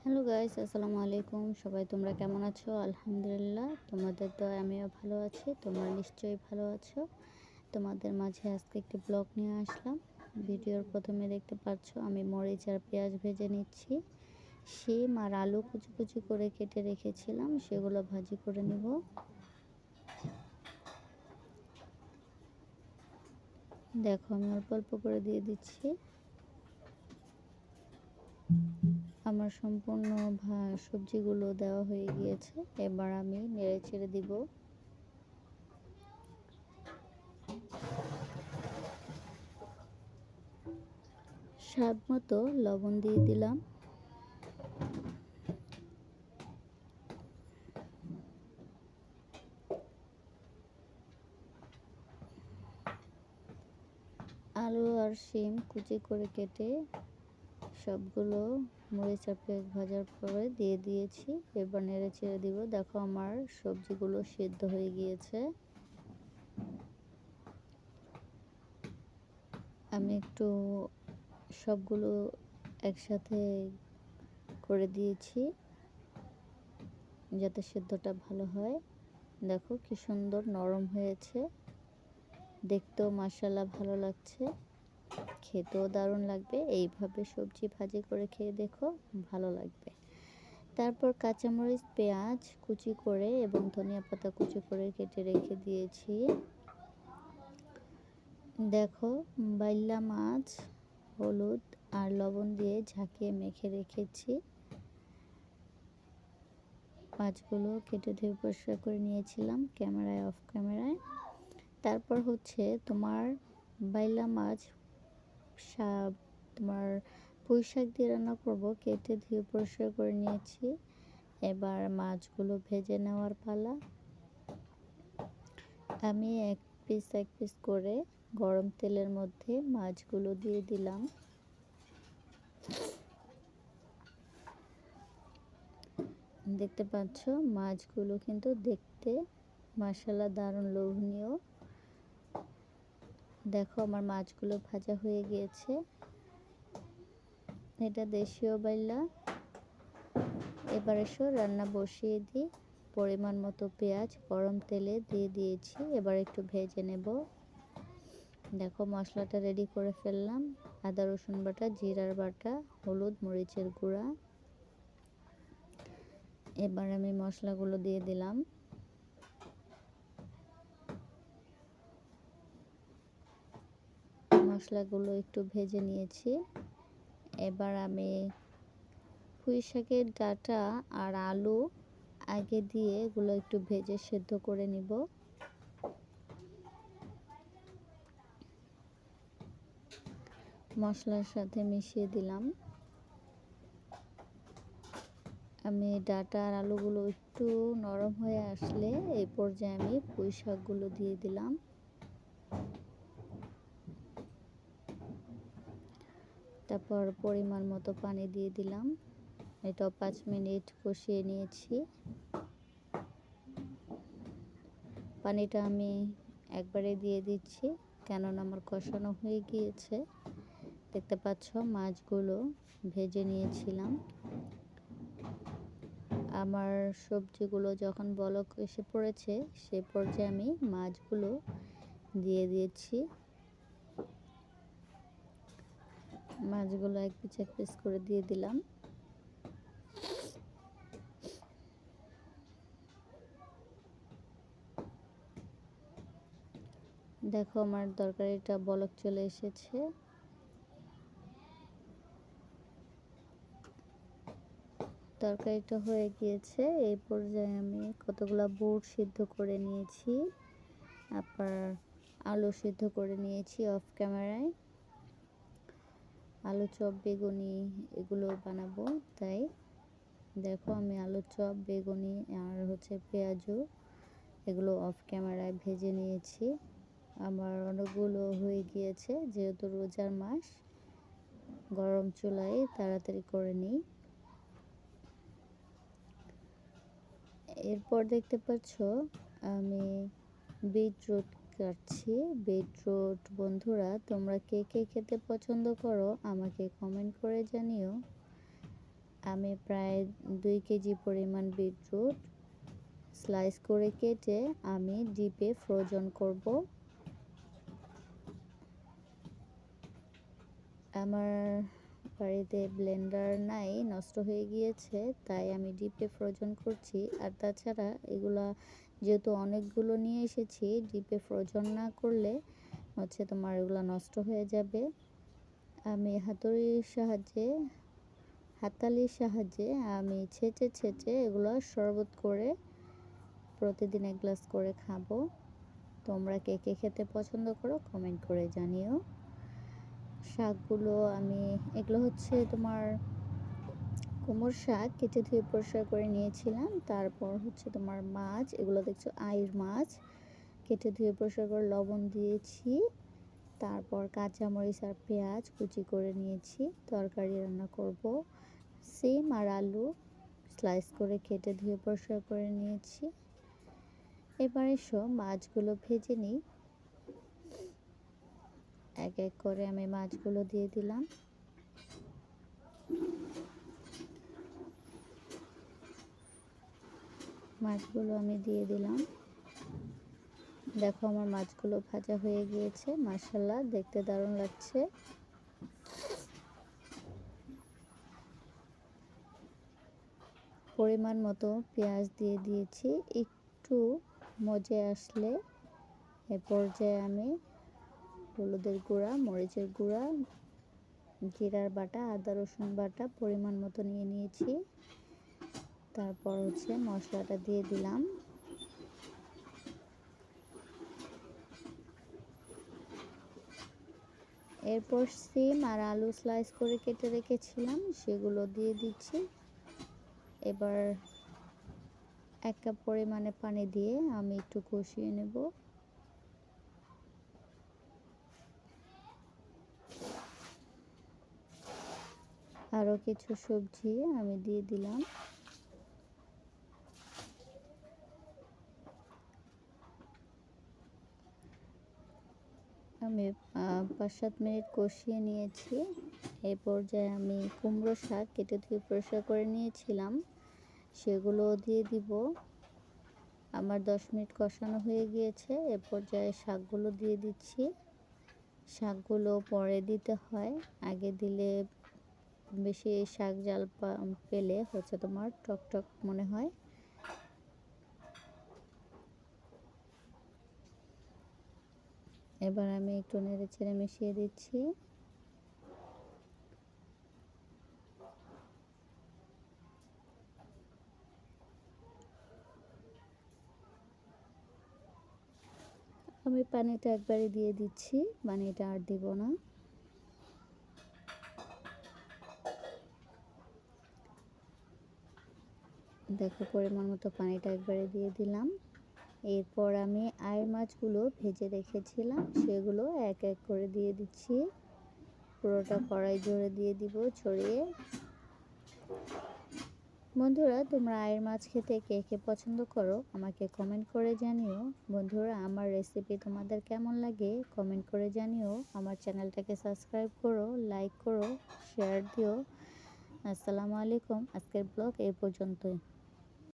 Hello guys, আসসালামু আলাইকুম। সবাই তোমরা কেমন আছো? আলহামদুলিল্লাহ, তোমাদের দয়ায় আমিও ভালো আছি। তোমরা নিশ্চয়ই ভালো আছো। তোমাদের মাঝে আজকে একটি ব্লগ নিয়ে আসলাম। ভিডিওর প্রথমে দেখতে পাচ্ছ আমি মরিচ আর পেঁয়াজ ভেজে নিচ্ছি। শিম আর আলু কুচি কুচি করে কেটে রেখেছিলাম, সেগুলো ভাজি করে নিব। দেখো, আমি অল্প অল্প করে দিয়ে দিচ্ছি। আমার সম্পূর্ণ সবজিগুলো দেওয়া হয়ে গিয়েছে। এবার আমি নেড়ে ছেড়ে দিব। স্বাদ মতো লবণ দিয়ে দিলাম। আলু আর শিম কুচি করে কেটে সবগুলো মরিচ আর পেঁয়াজ ভাজার পরে দিয়ে দিয়েছি। এবার নেড়ে ছেড়ে দিব। দেখো, আমার সবজিগুলো সিদ্ধ হয়ে গিয়েছে। আমি একটু সবগুলো একসাথে করে দিয়েছি যাতে সিদ্ধটা ভালো হয়। দেখো কি সুন্দর নরম হয়েছে, দেখতেও মাশাআল্লাহ ভালো লাগছে, খেতেও দারুণ লাগবে। এইভাবে সবজি ভাজি করে খেয়ে দেখো, ভালো লাগবে। তারপর কাঁচামরিচ পেঁয়াজ কুচি করে এবং ধনিয়া পাতা কুচি করে কেটে রেখে দিয়েছি। দেখো, বাইলা মাছ হলুদ আর লবণ দিয়ে ঝাঁকিয়ে মেখে রেখেছি। মাছগুলো কেটে ধুয়ে পরিষ্কার করে নিয়েছিলাম অফ ক্যামেরায়। তারপর হচ্ছে তোমার বাইলা মাছ তোমার পুঁই শাক দিয়ে রান্না করবো। কেটে ধুয়ে পরিষ্কার করে নিয়েছি। এবার মাছগুলো ভেজে নেওয়ার পালা। আমি এক পিস করে গরম তেলের মধ্যে মাছগুলো দিয়ে দিলাম। দেখতে পাচ্ছ, মাছগুলো কিন্তু দেখতে মাশাআল্লাহ দারুণ লোভনীয়। দেখো, আমার মাছগুলো ভাজা হয়ে গিয়েছে। এটা দেশীয় বাইলা। এবার এসো রান্না বসিয়ে দিই। পরিমাণ মতো পেঁয়াজ গরম তেলে দিয়ে দিয়েছি। এবার একটু ভেজে নেব। দেখো, মশলাটা রেডি করে ফেললাম। আদা রসুন বাটা, জিরার বাটা, হলুদ মরিচের গুঁড়া। এবার আমি মশলাগুলো দিয়ে দিলাম। মশলাগুলো একটু ভেজে নিয়েছি। এবার আমি পুঁই শাকের ডাঁটা আর আলু আগে দিয়ে এগুলো একটু ভেজে সেদ্ধ করে নিব। মশলার সাথে মিশিয়ে দিলাম। আমি ডাঁটা আর আলুগুলো একটু নরম হয়ে আসলে এই পর্যায়ে আমি পুঁই শাকগুলো দিয়ে দিলাম। তারপর পরিমাণ মতো পানি দিয়ে দিলাম। এটাও 5 মিনিট কষিয়ে নিয়েছি। পানিটা আমি একবারে দিয়ে দিচ্ছি, কেননা আমার কষানো হয়ে গিয়েছে। দেখতে পাচ্ছ, মাছগুলো ভেজে নিয়েছিলাম। আমার সবজিগুলো যখন বলক এসে পড়েছে, সে পর্যায়ে আমি মাছগুলো দিয়ে দিয়েছি। মাছগুলো এক পিস করে দিয়ে দিলাম। দেখো, আমার তরকারিটা বলক চলে এসেছে। তরকারিটা হয়ে গিয়েছে। এই পর্যায়ে আমি কতগুলো বুট সিদ্ধ করে নিয়েছি, আবার আলু সিদ্ধ করে নিয়েছি অফ ক্যামেরায়। আলু চপ বেগুনি এগুলো বানাবো, তাই দেখো আমি আলু চপ বেগুনি আর হচ্ছে পেঁয়াজু এগুলো অফ ক্যামেরায় ভেজে নিয়েছি। আমার অনেকগুলো হয়ে গিয়েছে, যেহেতু রোজার মাস, গরম চুলায় তাড়াতাড়ি করে নিই। এরপর দেখতে পাচ্ছ আমি বিটরুট কাটছি। বিটরুট বন্ধুরা, তোমরা কে কে খেতে পছন্দ করো আমাকে কমেন্ট করে জানিও। আমি প্রায় 2 কেজি পরিমাণ বিটরুট স্লাইস করে কেটে আমি ডিপে ফ্রোজন করব। আমার বাড়িতে ব্লেন্ডার নাই, নষ্ট হয়ে গিয়েছে, তাই আমি ডিপে ফ্রোজন করছি। আর তাছাড়া এগুলা যেহেতু অনেকগুলো নিয়ে এসেছি, ডিপে ফ্রোজন না করলে হচ্ছে তোমার এগুলো নষ্ট হয়ে যাবে। আমি হাতালির সাহায্যে আমি ছেঁচে এগুলো শরবত করে প্রতিদিন 1 গ্লাস করে খাবো। তোমরা কে কে খেতে পছন্দ করো কমেন্ট করে জানিও। শাকগুলো এগুলো হচ্ছে তোমার কুমড়ো শাক কেটে ধুয়ে পরিষ্কার করে নিয়েছিলাম। তারপর হচ্ছে তোমার মাছ, এগুলো দেখছো আইড় মাছ, কেটে ধুয়ে পরিষ্কার করে লবণ দিয়েছি। তারপর কাঁচামরিচ আর পেঁয়াজ কুচি করে নিয়েছি, তরকারি রান্না করব। সিম আর আলু স্লাইস করে কেটে ধুয়ে পরিষ্কার করে নিয়েছি। এবার এসো মাছগুলো ভেজে নিই। এক এক করে আমি মাছগুলো দিয়ে দিলাম। মাছগুলো আমি দিয়ে দিলাম। দেখো আমার মাছগুলো ভাজা হয়ে গিয়েছে, মাশাআল্লাহ দেখতে দারুণ লাগছে। পরিমাণ মতো পেঁয়াজ দিয়ে দিয়েছি। একটু মজে আসলে এ পর্যায়ে আমি হলুদের গুঁড়া, মরিচের গুঁড়া, জিরার বাটা, আদা রসুন বাটা পরিমাণ মতো নিয়ে নিয়েছি। তারপর হচ্ছে মশলাটা দিয়ে দিলাম। এরপর সিম আর আলু স্লাইস করে কেটে রেখেছিলাম, সেগুলো দিয়ে দিচ্ছি। এবার 1 কাপ পরিমাণে পানি দিয়ে আমি একটু কষিয়ে নেব। আরও কিছু সবজি আমি দিয়ে দিলাম। আমি 5-7 মিনিট কষিয়ে নিয়েছি। এই পর্যায়ে আমি কুমড়ো শাক কেটে ধুয়ে পরিষ্কার করে নিয়েছিলাম, সেগুলো দিয়ে দিব। আমার 10 মিনিট কষানো হয়ে গিয়েছে। এ পর্যায়ে শাকগুলো দিয়ে দিচ্ছি। শাকগুলো পরে দিতে হয়, আগে দিলে বেশি শাক জাল পেলে হচ্ছে তোমার টক মনে হয়। এবার আমি একটু নেড়ে চেড়ে মিশিয়ে দিচ্ছি। আমি পানিটা একবারে দিয়ে দিচ্ছি, পানিটা আর দিব না। দেখো পরিমাণ মতো পানিটা একবারে দিয়ে দিলাম। এরপর আমি আইড় মাছগুলো ভেজে রেখেছিলাম, সেগুলো এক এক করে দিয়ে দিচ্ছি। পুরোটা কড়াই জুড়ে দিয়ে দিব ছড়িয়ে। বন্ধুরা, তোমরা আইড় মাছ খেতে কে কে পছন্দ করো আমাকে কমেন্ট করে জানিও। বন্ধুরা, আমার রেসিপি তোমাদের কেমন লাগে কমেন্ট করে জানিও। আমার চ্যানেলটাকে সাবস্ক্রাইব করো, লাইক করো, শেয়ার দিও। আসসালামু আলাইকুম। আজকের ব্লগ এই পর্যন্তই।